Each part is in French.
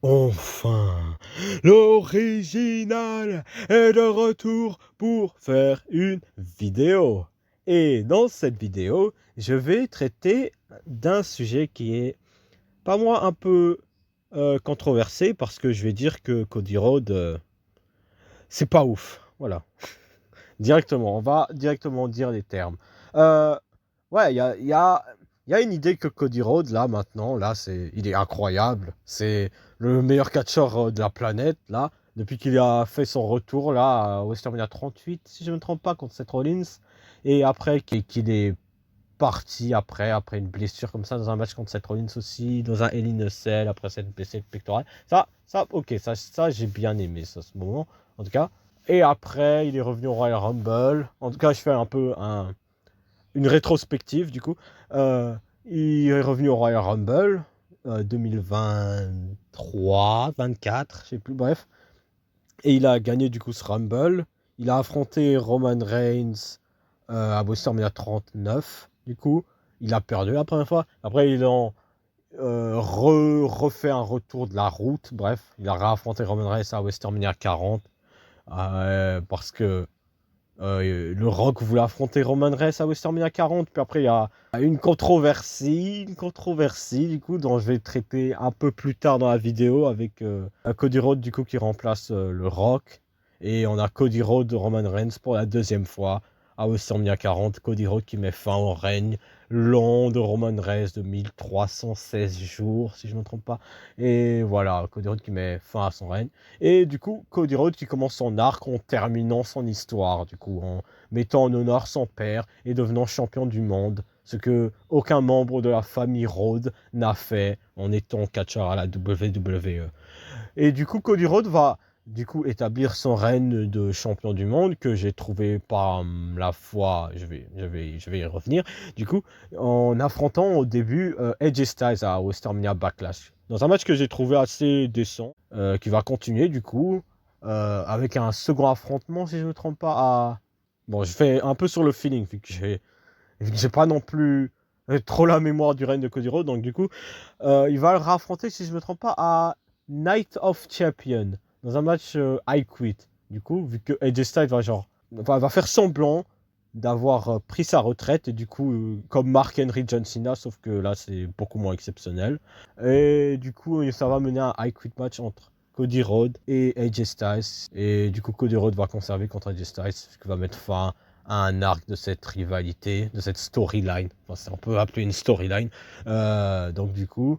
Enfin, l'original est de retour pour faire une vidéo. Et dans cette vidéo, je vais traiter d'un sujet qui est, pas moi, un peu controversé parce que je vais dire que Cody Rhodes, c'est pas ouf. Voilà, directement, on va directement dire les termes. Euh, ouais, il y a une idée que Cody Rhodes, là, maintenant, là, il est incroyable. C'est le meilleur catcheur de la planète, là, depuis qu'il a fait son retour, là, à WrestleMania 38, si je ne me trompe pas, contre Seth Rollins. Et après, qu'il est parti après une blessure comme ça, dans un match contre Seth Rollins aussi, dans un Hell in a Cell, après cette blessure pectorale. Ok, ça j'ai bien aimé, ça, ce moment, en tout cas. Et après, il est revenu au Royal Rumble. En tout cas, je fais un peu une rétrospective du coup. Euh, il est revenu au Royal Rumble 2023, 24, je sais plus, bref. Et il a gagné du coup ce Rumble. Il a affronté Roman Reigns à WrestleMania 39, du coup. Il a perdu la première fois. Après, ils ont refait un retour de la route. Bref, il a réaffronté Roman Reigns à WrestleMania 40. Parce que le Rock voulait affronter Roman Reigns à WrestleMania 40, puis après il y a une controversie du coup dont je vais traiter un peu plus tard dans la vidéo avec Cody Rhodes du coup qui remplace le Rock, et on a Cody Rhodes Roman Reigns pour la deuxième fois à WrestleMania 40. Cody Rhodes qui met fin au règne long de Roman Reigns de 1316 jours si je ne me trompe pas, et voilà, Cody Rhodes qui met fin à son règne. Et du coup, Cody Rhodes qui commence son arc en terminant son histoire, du coup, en mettant en honneur son père et devenant champion du monde, ce que aucun membre de la famille Rhodes n'a fait en étant catcheur à la WWE. Et du coup, Cody Rhodes va du coup établir son règne de champion du monde que j'ai trouvé par la fois, je vais y revenir, du coup, en affrontant au début AJ Styles à WrestleMania Backlash. Dans un match que j'ai trouvé assez décent, qui va continuer du coup, avec un second affrontement, si je ne me trompe pas, à... Bon, je fais un peu sur le feeling, vu que j'ai pas non plus trop la mémoire du règne de Cody Rhodes, donc du coup, il va le raffronter, si je ne me trompe pas, à Night of Champion, dans un match I Quit. Du coup, vu que AJ Styles va faire semblant d'avoir pris sa retraite, et du coup, comme Mark Henry John Cena, sauf que là, c'est beaucoup moins exceptionnel. Et du coup, ça va mener à un I Quit match entre Cody Rhodes et AJ Styles. Et du coup, Cody Rhodes va conserver contre AJ Styles, ce qui va mettre fin à un arc de cette rivalité, de cette storyline. Enfin, on peut appeler une storyline. Donc du coup,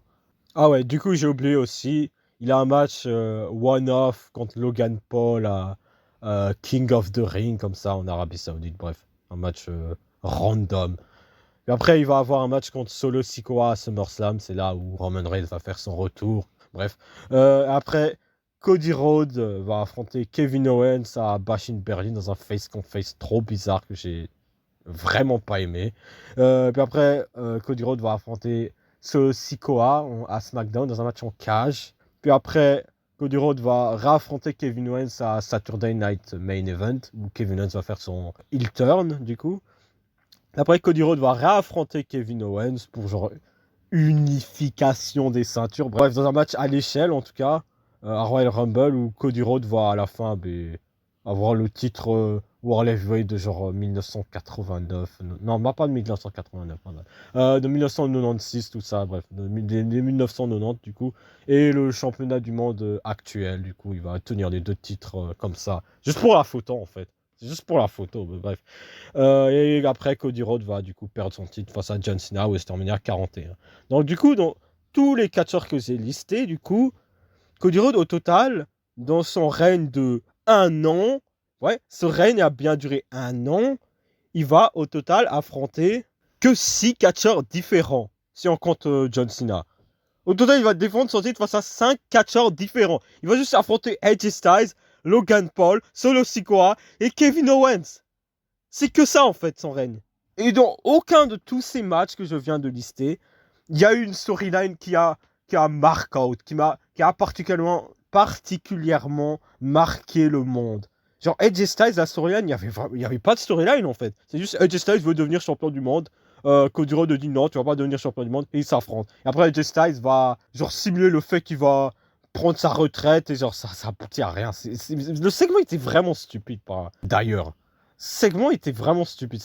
ah ouais, du coup, j'ai oublié aussi, il a un match one-off contre Logan Paul à King of the Ring, comme ça, en Arabie Saoudite. Bref, un match random. Et après, il va avoir un match contre Solo Sikoa à SummerSlam. C'est là où Roman Reigns va faire son retour. Bref. Après, Cody Rhodes va affronter Kevin Owens à Bash in Berlin dans un face-contre-face trop bizarre que j'ai vraiment pas aimé. Puis après, Cody Rhodes va affronter ce Sikoa à SmackDown dans un match en cage. Puis après, Cody Rhodes va réaffronter Kevin Owens à Saturday Night Main Event, où Kevin Owens va faire son heel turn, du coup. Après, Cody Rhodes va réaffronter Kevin Owens pour genre unification des ceintures. Bref, dans un match à l'échelle, en tout cas, à Royal Rumble, où Cody Rhodes va à la fin avoir le titre World Heavyweight de genre 1989. Non, pas de 1989, pardon. De 1996, tout ça, bref, des 1990 du coup. Et le championnat du monde actuel, du coup, il va tenir les deux titres comme ça. Juste pour la photo, en fait. C'est juste pour la photo, mais bref. Et après, Cody Rhodes va du coup perdre son titre face à John Cena à WrestleMania 41. Donc du coup, dans tous les catcheurs que j'ai listés, du coup, Cody Rhodes au total, dans son règne de 1 an, ouais, ce règne a bien duré 1 an, il va au total affronter que 6 catcheurs différents, si on compte John Cena. Au total, il va défendre son titre face à 5 catcheurs différents. Il va juste affronter AJ Styles, Logan Paul, Solo Sikoa et Kevin Owens. C'est que ça, en fait, son règne. Et dans aucun de tous ces matchs que je viens de lister, il y a eu une storyline qui a mark out, qui a particulièrement marqué le monde. Genre, AJ Styles, la storyline, il n'y avait pas de storyline, en fait. C'est juste AJ Styles veut devenir champion du monde. Cody Rhodes dit non, tu vas pas devenir champion du monde. Et ils s'affrontent. Et après, AJ Styles va, genre, simuler le fait qu'il va prendre sa retraite et genre ça aboutit à rien. Le segment était vraiment stupide d'ailleurs. Le segment était vraiment stupide.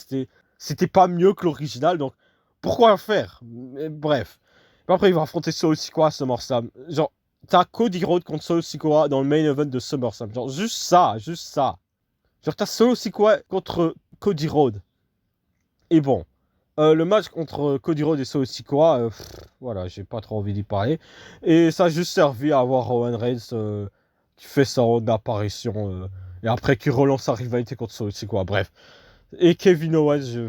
C'était pas mieux que l'original, donc pourquoi le faire? Mais bref. Et après il va affronter Solo Sikoa à SummerSlam. Genre t'as Cody Rhodes contre Solo Sikoa dans le main event de SummerSlam. Genre juste ça. Genre t'as Solo Sikoa contre Cody Rhodes. Et bon. Le match contre Cody Rhodes et Solo Sikoa, voilà, j'ai pas trop envie d'y parler. Et ça a juste servi à avoir Roman Reigns qui fait son apparition et après qui relance sa rivalité contre Solo Sikoa. Bref. Et Kevin Owens, je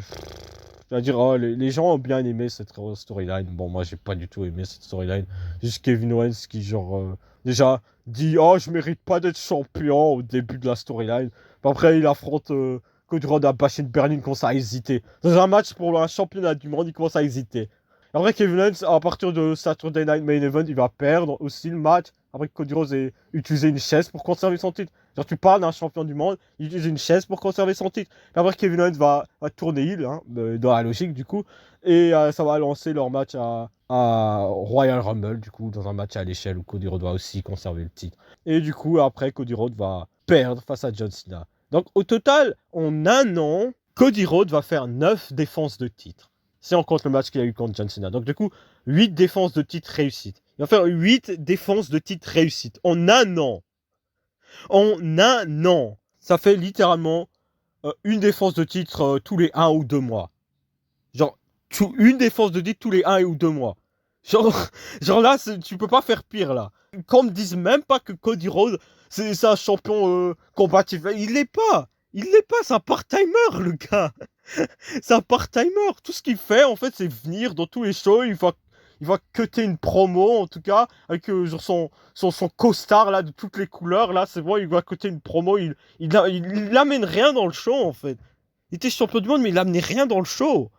veux dire, oh, les gens ont bien aimé cette storyline. Bon, moi, j'ai pas du tout aimé cette storyline. Juste Kevin Owens qui, genre, déjà dit, oh, je mérite pas d'être champion au début de la storyline. Après, il affronte Cody Rhodes à Bash in Berlin, il commence à hésiter. Dans un match pour un championnat du monde, il commence à hésiter. Après, Kevin Owens, à partir de Saturday Night Main Event, il va perdre aussi le match. Après que Cody Rhodes ait utilisé une chaise pour conserver son titre. Genre, tu parles d'un champion du monde, il utilise une chaise pour conserver son titre. Et après, Kevin Owens va tourner heel, hein, dans la logique, du coup. Et ça va lancer leur match à Royal Rumble, du coup, dans un match à l'échelle où Cody Rhodes va aussi conserver le titre. Et du coup, après, Cody Rhodes va perdre face à John Cena. Donc, au total, en un an, Cody Rhodes va faire 9 défenses de titre. Si on compte le match qu'il a eu contre John Cena. Donc, du coup, 8 défenses de titre réussites. Il va faire 8 défenses de titre réussites en un an. En un an. Ça fait littéralement une défense de titre tous les 1 ou 2 mois. Genre, une défense de titre tous les 1 ou 2 mois. Genre là, tu peux pas faire pire là. Qu'on me dise même pas que Cody Rhodes, c'est un champion combatif. Il l'est pas. C'est un part-timer, le gars. C'est un part-timer. Tout ce qu'il fait, en fait, c'est venir dans tous les shows. Il va cutter une promo, en tout cas, avec genre son costard là, de toutes les couleurs. Là, c'est bon, il va cutter une promo. Il amène rien dans le show, en fait. Il était champion du monde, mais il amenait rien dans le show.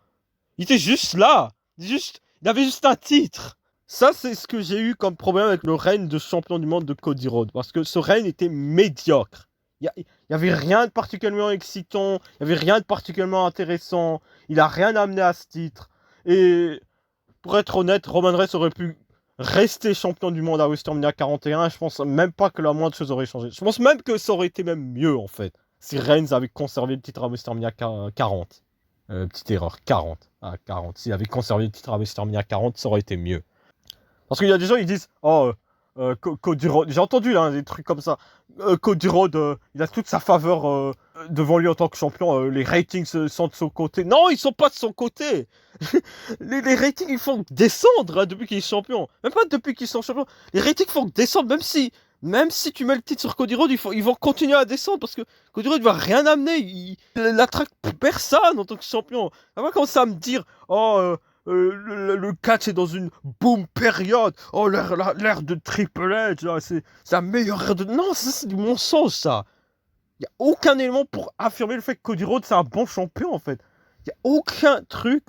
Il était juste là. Il avait juste un titre. Ça, c'est ce que j'ai eu comme problème avec le règne de champion du monde de Cody Rhodes. Parce que ce règne était médiocre. Il n'y avait rien de particulièrement excitant. Il n'y avait rien de particulièrement intéressant. Il a rien amené à ce titre. Et pour être honnête, Roman Reigns aurait pu rester champion du monde à WrestleMania 41. Je pense même pas que la moindre chose aurait changé. Je pense même que ça aurait été même mieux, en fait, si Reigns avait conservé le titre à WrestleMania 40. Petite erreur, 40. Ah, 40. S'il avait conservé le titre à WrestleMania 40, ça aurait été mieux. Parce qu'il y a des gens qui disent, oh, Cody Rhodes, j'ai entendu là, des trucs comme ça. Cody Rhodes, il a toute sa faveur devant lui en tant que champion. Les ratings sont de son côté. Non, ils sont pas de son côté. les ratings, ils font descendre hein, depuis qu'il est champion. Même pas depuis qu'ils sont champions. Les ratings font descendre, même si tu mets le titre sur Cody Rhodes, ils vont continuer à descendre parce que Cody Rhodes va rien amener. Il n'attraque personne en tant que champion. Il va commencer à me dire, oh, le catch est dans une boom période. Oh, l'ère de Triple H, c'est la meilleure ère de... Non, ça c'est du mensonge, ça. Il n'y a aucun élément pour affirmer le fait que Cody Rhodes c'est un bon champion, en fait. Il n'y a aucun truc,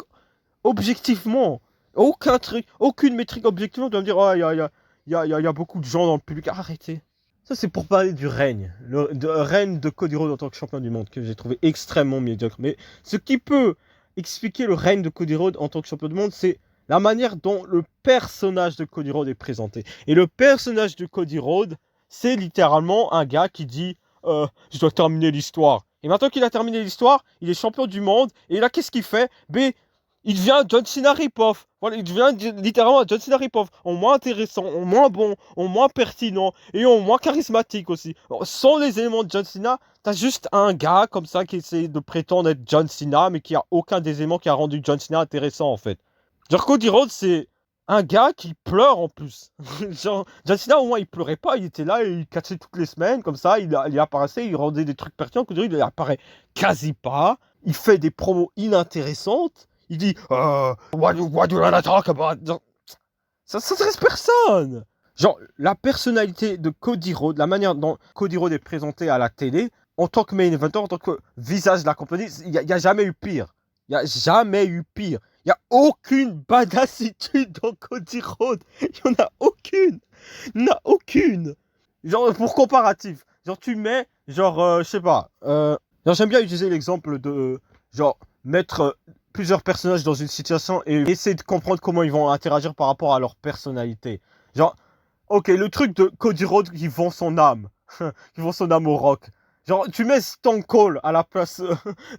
objectivement. Aucun truc, aucune métrique objectivement de me dire, oh, il y a beaucoup de gens dans le public. Arrêtez. Ça, c'est pour parler du règne. Le règne de Cody Rhodes en tant que champion du monde, que j'ai trouvé extrêmement médiocre. Mais ce qui peut expliquer le règne de Cody Rhodes en tant que champion du monde, c'est la manière dont le personnage de Cody Rhodes est présenté. Et le personnage de Cody Rhodes, c'est littéralement un gars qui dit je dois terminer l'histoire. Et maintenant qu'il a terminé l'histoire, il est champion du monde. Et là, qu'est-ce qu'il fait? Il devient John Cena rip-off. Voilà, il devient littéralement John Cena rip-off. En moins intéressant, en moins bon, en moins pertinent et en moins charismatique aussi. Sans les éléments de John Cena, t'as juste un gars comme ça qui essaie de prétendre être John Cena, mais qui a aucun des éléments qui a rendu John Cena intéressant en fait. Genre Cody Rhodes, c'est un gars qui pleure en plus. Genre, John Cena au moins il pleurait pas, il était là, il catchait toutes les semaines comme ça, il apparaissait, il rendait des trucs pertinents. Cody Rhodes il apparaît quasi pas, il fait des promos inintéressantes. Il dit what do you wanna talk about? Ça s'intéresse personne. Genre, la personnalité de Cody Rhodes, la manière dont Cody Rhodes est présenté à la télé, en tant que main eventer, en tant que visage de la compagnie, il n'y a jamais eu pire. Il n'y a jamais eu pire. Il n'y a aucune badassitude dans Cody Rhodes. Il n'y en a aucune. Il n'y en a aucune. Genre, pour comparatif. Genre, tu mets, genre, je sais pas. Genre, j'aime bien utiliser l'exemple de, genre, mettre plusieurs personnages dans une situation et essayer de comprendre comment ils vont interagir par rapport à leur personnalité. Genre, Ok, le truc de Cody Rhodes qui vend son âme. Qui vend son âme au Rock. Genre, tu mets Stone Cold à la place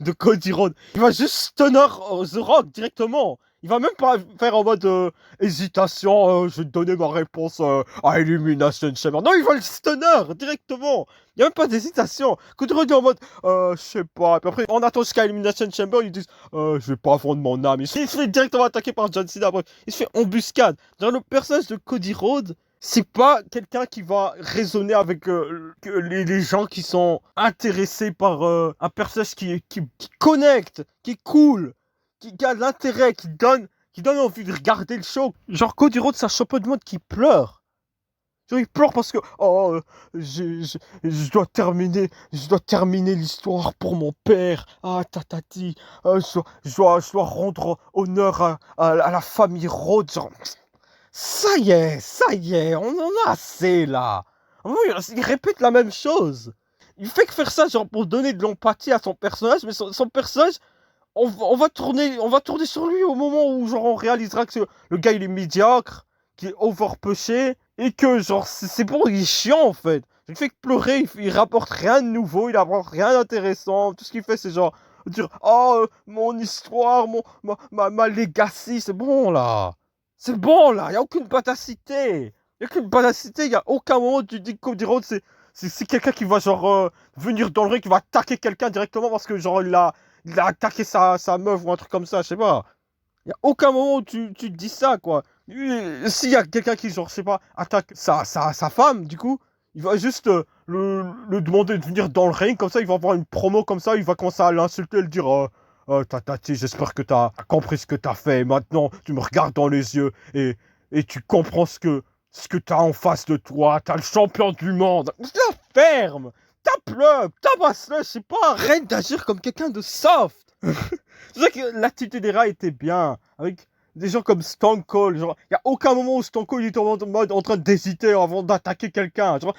de Cody Rhodes. Il va juste stunner The Rock directement. Il va même pas faire en mode hésitation, je vais te donner ma réponse à Elimination Chamber. Non, il va le stunner directement. Il n'y a même pas d'hésitation. Cody Rhodes est en mode, je sais pas. Puis après, on attend jusqu'à Elimination Chamber, ils disent, je vais pas vendre mon âme. Il se fait directement attaquer par John Cena. Bref, il se fait embuscade. Genre, le personnage de Cody Rhodes, c'est pas quelqu'un qui va raisonner avec les gens qui sont intéressés par un personnage qui connecte, qui est cool, qui a de l'intérêt, qui donne envie de regarder le show. Genre Cody Rhodes, c'est un champion du monde qui pleure. Genre il pleure parce que oh je dois terminer l'histoire pour mon père. Ah tatati, je dois rendre honneur à la famille Rhodes. Genre, ça y est, on en a assez là. Oui, il répète la même chose. Il fait que faire ça genre pour donner de l'empathie à son personnage, mais son personnage, on va tourner sur lui au moment où genre on réalisera que le gars il est médiocre, qu'il est overpushé, et que genre c'est bon, il est chiant en fait. Il fait que pleurer, il rapporte rien de nouveau, il apporte rien d'intéressant. Tout ce qu'il fait c'est genre dire oh mon histoire, ma legacy, c'est bon là. C'est bon là, il n'y a aucune batacité. Il n'y a aucune batacité, il n'y a aucun moment où tu dis que Cody Rhodes c'est quelqu'un qui va genre venir dans le ring, qui va attaquer quelqu'un directement parce que genre il a attaqué sa meuf ou un truc comme ça, je sais pas. Il n'y a aucun moment où tu te dis ça quoi. S'il y a quelqu'un qui genre, je sais pas, attaque sa femme, du coup, il va juste le demander de venir dans le ring, comme ça il va avoir une promo comme ça, il va commencer à l'insulter et le dire Tati, j'espère que t'as compris ce que t'as fait. Maintenant, tu me regardes dans les yeux et tu comprends ce que t'as en face de toi. T'as le champion du monde. La ferme. Tape-le. Tabasse-le. Je sais pas. Arrête d'agir comme quelqu'un de soft. C'est vrai que l'attitude des rats était bien. Avec des gens comme Stone Cold. Genre, il n'y a aucun moment où Stone Cold est en mode en train d'hésiter avant d'attaquer quelqu'un. Genre,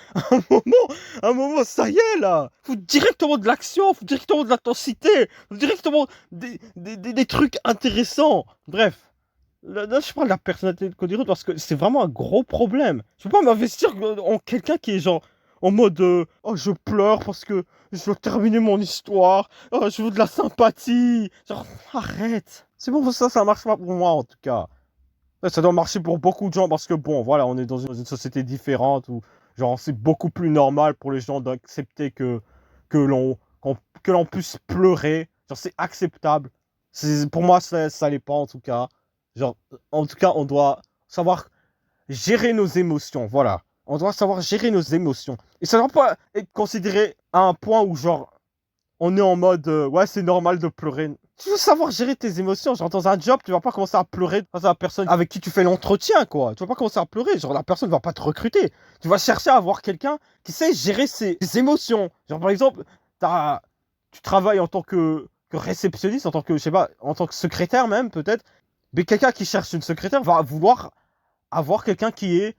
un moment, ça y est là. Faut directement de l'action, faut directement de l'intensité, faut directement des trucs intéressants. Bref. Là, je parle de la personnalité de Cody Rhodes parce que c'est vraiment un gros problème. Je peux pas m'investir en quelqu'un qui est genre en mode oh je pleure parce que je veux terminer mon histoire. Oh je veux de la sympathie. Genre arrête. C'est bon ça marche pas pour moi en tout cas. Ça doit marcher pour beaucoup de gens parce que bon voilà on est dans une société différente où genre c'est beaucoup plus normal pour les gens d'accepter que l'on puisse pleurer. Genre c'est acceptable. Pour moi ça l'est pas en tout cas. Genre, en tout cas, on doit savoir gérer nos émotions. Voilà. On doit savoir gérer nos émotions. Et ça ne doit pas être considéré à un point où, genre, on est en mode ouais, c'est normal de pleurer. Tu veux savoir gérer tes émotions. Genre, dans un job, tu vas pas commencer à pleurer face à la personne avec qui tu fais l'entretien, quoi. Tu vas pas commencer à pleurer. Genre, la personne va pas te recruter. Tu vas chercher à avoir quelqu'un qui sait gérer ses émotions. Genre, par exemple, tu travailles en tant que réceptionniste, en tant que, je sais pas, en tant que secrétaire même, peut-être. Mais quelqu'un qui cherche une secrétaire va vouloir avoir quelqu'un qui est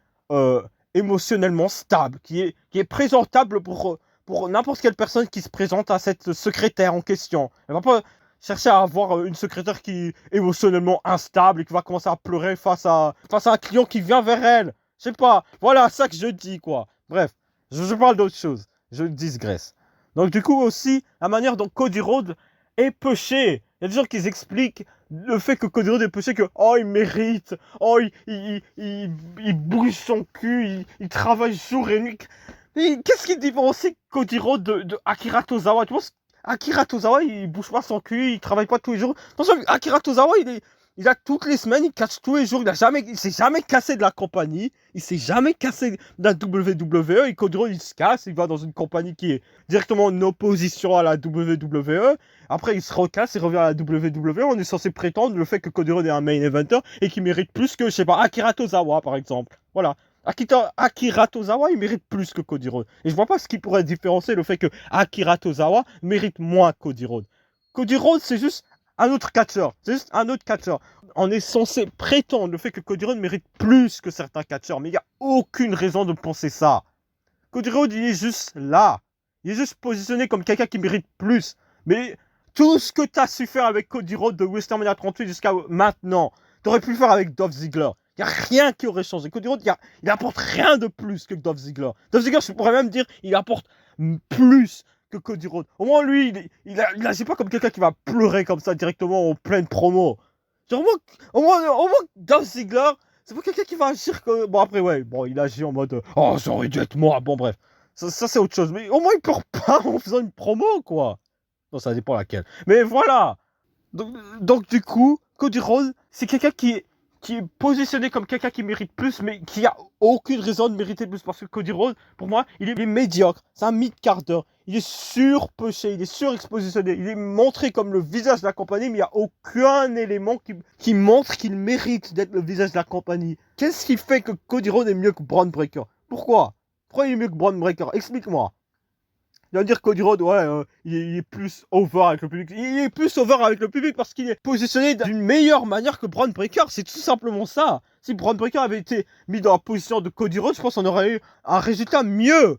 émotionnellement stable, qui est présentable pour n'importe quelle personne qui se présente à cette secrétaire en question. Elle va pas chercher à avoir une secrétaire qui est émotionnellement instable et qui va commencer à pleurer face à un client qui vient vers elle. Je sais pas. Voilà, ça que je dis, quoi. Bref, je parle d'autre chose. Je digresse. Donc du coup aussi, la manière dont Cody Rhodes est pushé. Il y a des gens qui expliquent le fait que Cody Rhodes est pushé que oh il mérite, oh il bouge son cul, il travaille jour et nuit. Qu'est-ce qui différencie Cody Rhodes de Akira Tozawa? Tu penses Akira Tozawa il bouge pas son cul, il travaille pas tous les jours. Non, Akira Tozawa il a toutes les semaines, il casse tous les jours, il s'est jamais cassé de la compagnie, il s'est jamais cassé de la WWE, et Cody Rhodes il se casse, il va dans une compagnie qui est directement en opposition à la WWE, après il se recasse, il revient à la WWE, on est censé prétendre le fait que Cody Rhodes est un main eventer, et qu'il mérite plus que, je sais pas, Akira Tozawa par exemple, voilà. Akira Tozawa, il mérite plus que Cody Rhodes. Et je vois pas ce qui pourrait différencier le fait que Akira Tozawa mérite moins que Cody Rhodes. Cody Rhodes, c'est juste un autre catcheur. C'est juste un autre catcheur. On est censé prétendre le fait que Cody Rhodes mérite plus que certains catcheurs, mais il n'y a aucune raison de penser ça. Cody Rhodes, il est juste là. Il est juste positionné comme quelqu'un qui mérite plus. Mais tout ce que tu as su faire avec Cody Rhodes de WrestleMania 38 jusqu'à maintenant, tu aurais pu le faire avec Dolph Ziggler. Il n'y a rien qui aurait changé. Cody Rhodes, il apporte rien de plus que Dolph Ziggler. Dolph Ziggler, je pourrais même dire, il apporte plus que Cody Rhodes. Au moins, lui, il agit pas comme quelqu'un qui va pleurer comme ça directement en pleine promo. Genre, au moins Dolph Ziggler, c'est pas quelqu'un qui va agir que... Bon, après, ouais, bon, il agit en mode, oh, ça aurait dû être moi. Bon, bref. Ça c'est autre chose. Mais au moins, il pleure pas en faisant une promo, quoi. Non, ça dépend laquelle. Mais voilà. Donc du coup, Cody Rhodes, c'est quelqu'un qui est positionné comme quelqu'un qui mérite plus, mais qui a aucune raison de mériter plus. Parce que Cody Rhodes, pour moi, il est médiocre. C'est un mid-carder. Il est surpushé, il est surexpositionné. Il est montré comme le visage de la compagnie, mais il n'y a aucun élément qui montre qu'il mérite d'être le visage de la compagnie. Qu'est-ce qui fait que Cody Rhodes est mieux que Braun Breaker? Pourquoi il est mieux que Braun Breaker? Explique-moi. Il va dire Cody Rhodes, ouais, il est plus over avec le public. Il est plus over avec le public parce qu'il est positionné d'une meilleure manière que Braun Breaker. C'est tout simplement ça. Si Braun Breaker avait été mis dans la position de Cody Rhodes, je pense qu'on aurait eu un résultat mieux.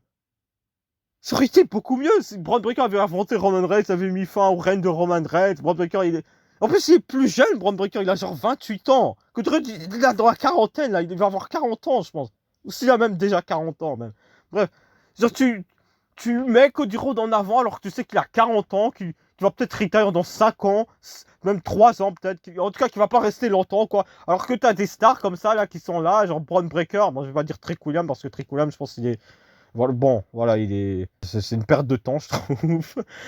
Ça aurait été beaucoup mieux si Braun Breaker avait inventé Roman Reigns, avait mis fin au règne de Roman Reigns. Braun Breaker, il est... En plus, il est plus jeune, Braun Breaker. Il a genre 28 ans. Cody Rhodes, il est dans la quarantaine, là. Il va avoir 40 ans, je pense. Ou s'il a même déjà 40 ans, même. Bref. Genre, tu mets Cody Rhodes en avant alors que tu sais qu'il a 40 ans, qu'il va peut-être retire dans 5 ans, même 3 ans peut-être, en tout cas qu'il va pas rester longtemps, quoi. Alors que tu as des stars comme ça, là, qui sont là, genre Braun Breaker, moi je vais pas dire Trick William parce que Trick William, je pense qu'il est... Bon, voilà, c'est une perte de temps, je trouve.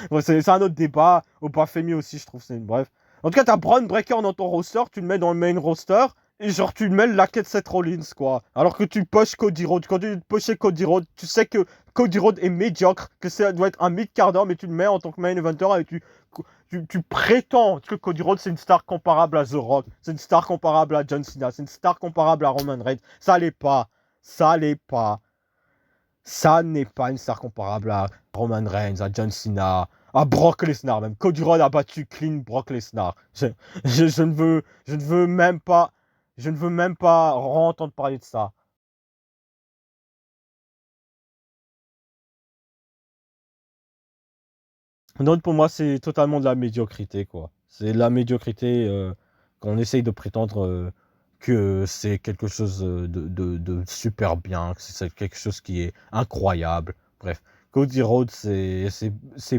Bon, c'est un autre débat, au Bafemi aussi, je trouve, bref. En tout cas, t'as Braun Breaker dans ton roster, tu le mets dans le main roster, et genre, tu le mets la quête Seth Rollins, quoi. Alors que tu pushes Cody Rhodes. Quand tu pushes Cody Rhodes, tu sais que Cody Rhodes est médiocre, que ça doit être un mid-carder, mais tu le mets en tant que main eventer et tu prétends que Cody Rhodes, c'est une star comparable à The Rock, c'est une star comparable à John Cena, c'est une star comparable à Roman Reigns. Ça l'est pas. Ça l'est pas. Ça n'est pas une star comparable à Roman Reigns, à John Cena, à Brock Lesnar même. Cody Rhodes a battu clean Brock Lesnar. Je ne veux même pas entendre parler de ça. Donc pour moi, c'est totalement de la médiocrité, quoi. C'est de la médiocrité qu'on essaye de prétendre que c'est quelque chose de super bien, que c'est quelque chose qui est incroyable. Bref, Cody Rhodes, c'est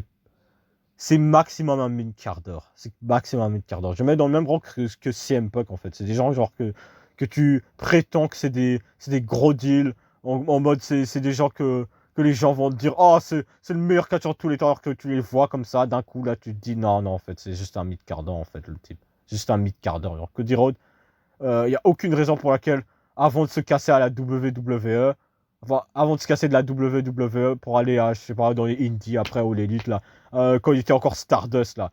maximum un mid-quart d'heure. C'est maximum un mid-quart d'heure. Je mets dans le même rang que CM Punk, en fait. C'est des gens genre que tu prétends que c'est des gros deals. En mode, c'est des gens que les gens vont te dire, oh, c'est le meilleur catcheur de tous les temps, alors que tu les vois comme ça, d'un coup, là, tu te dis, non, en fait, c'est juste un mid-quart d'heure, en fait, le type. Juste un mid-quart d'heure. Alors Cody Rhodes, il n'y a aucune raison pour laquelle, avant de se casser à la WWE, enfin, avant de se casser de la WWE pour aller à, je sais pas, dans les Indies, après, ou l'Elite, là, quand il était encore Stardust, là,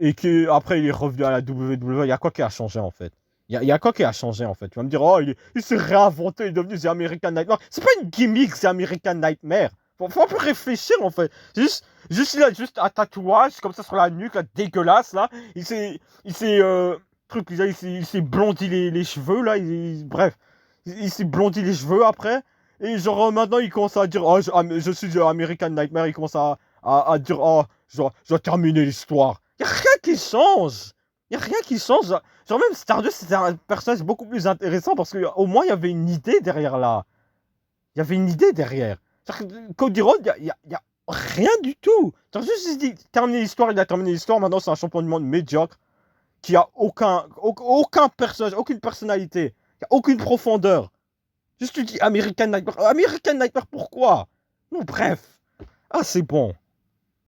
et qu'après il est revenu à la WWE, il y a quoi qui a changé, en fait? Il y a quoi qui a changé, en fait? Tu vas me dire, oh, il s'est réinventé, il est devenu The American Nightmare. C'est pas une gimmick, The American Nightmare. Faut un peu réfléchir, en fait. Il a juste un tatouage, comme ça, sur la nuque, là, dégueulasse, là. Il s'est blondi les cheveux, là. Bref. Il s'est blondi les cheveux après. Et genre, maintenant, il commence à dire, oh, je suis The American Nightmare. Il commence à dire, oh, je dois terminer l'histoire. Il n'y a rien qui change. Il n'y a rien qui change. Genre, même Stardust, c'était un personnage beaucoup plus intéressant parce qu'au moins, il y avait une idée derrière là. Il y avait une idée derrière. Cody Rhodes, il y a rien du tout. Genre, juste, il dit, terminer l'histoire, il a terminé l'histoire. Maintenant, c'est un champion du monde médiocre qui a aucun personnage, aucune personnalité. Il n'y a aucune profondeur. Juste, tu dis American Nightmare. American Nightmare, pourquoi? Non, bref. Ah, c'est bon.